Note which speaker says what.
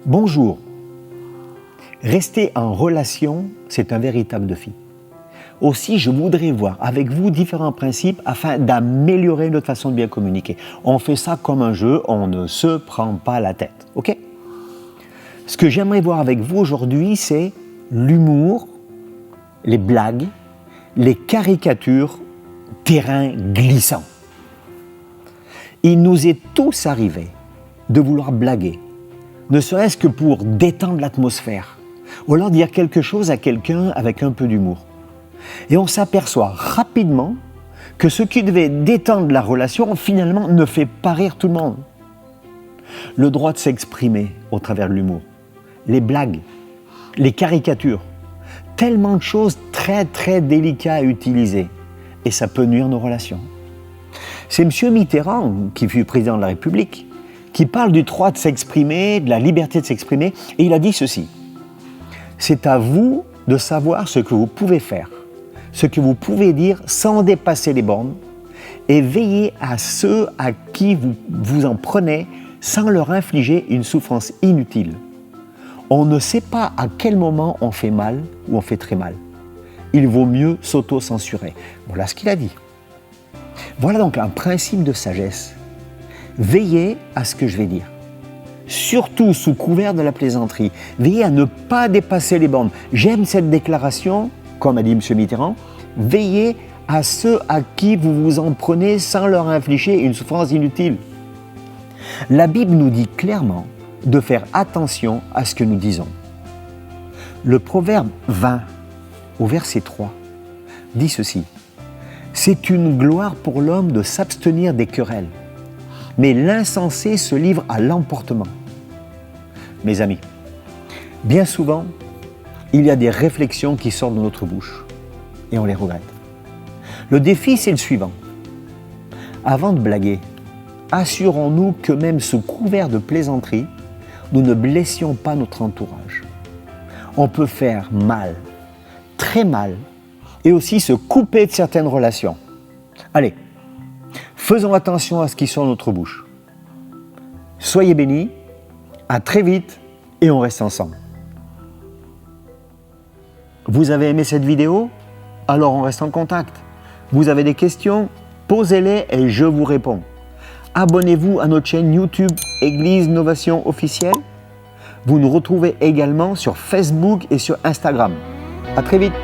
Speaker 1: Bonjour. Rester en relation, c'est un véritable défi. Aussi, je voudrais voir avec vous différents principes afin d'améliorer notre façon de bien communiquer. On fait ça comme un jeu, on ne se prend pas la tête, ok? Ce que j'aimerais voir avec vous aujourd'hui, c'est l'humour, les blagues, les caricatures, terrain glissant. Il nous est tous arrivé de vouloir blaguer, ne serait-ce que pour détendre l'atmosphère, ou alors dire quelque chose à quelqu'un avec un peu d'humour. Et on s'aperçoit rapidement que ce qui devait détendre la relation, finalement, ne fait pas rire tout le monde. Le droit de s'exprimer au travers de l'humour, les blagues, les caricatures, tellement de choses très délicates à utiliser, et ça peut nuire nos relations. C'est M. Mitterrand, qui fut président de la République, qui parle du droit de s'exprimer, de la liberté de s'exprimer, et il a dit ceci: c'est à vous de savoir ce que vous pouvez faire, ce que vous pouvez dire sans dépasser les bornes, et veillez à ceux à qui vous en prenez sans leur infliger une souffrance inutile. On ne sait pas à quel moment on fait mal ou on fait très mal. Il vaut mieux s'auto-censurer. Voilà ce qu'il a dit. Voilà donc un principe de sagesse. Veillez à ce que je vais dire. Surtout sous couvert de la plaisanterie. Veillez à ne pas dépasser les bornes. J'aime cette déclaration, comme a dit M. Mitterrand. Veillez à ceux à qui vous vous en prenez sans leur infliger une souffrance inutile. La Bible nous dit clairement de faire attention à ce que nous disons. Le proverbe 20, au verset 3, dit ceci: c'est une gloire pour l'homme de s'abstenir des querelles, mais l'insensé se livre à l'emportement. Mes amis, bien souvent, il y a des réflexions qui sortent de notre bouche et on les regrette. Le défi, c'est le suivant. Avant de blaguer, assurons-nous que même sous couvert de plaisanterie, nous ne blessions pas notre entourage. On peut faire mal, très mal, et aussi se couper de certaines relations. Allez, faisons attention à ce qui sort de notre bouche. Soyez bénis, à très vite, et on reste ensemble. Vous avez aimé cette vidéo? Alors on reste en contact. Vous avez des questions? Posez-les et je vous réponds. Abonnez-vous à notre chaîne YouTube Église Novation Officielle. Vous nous retrouvez également sur Facebook et sur Instagram. À très vite.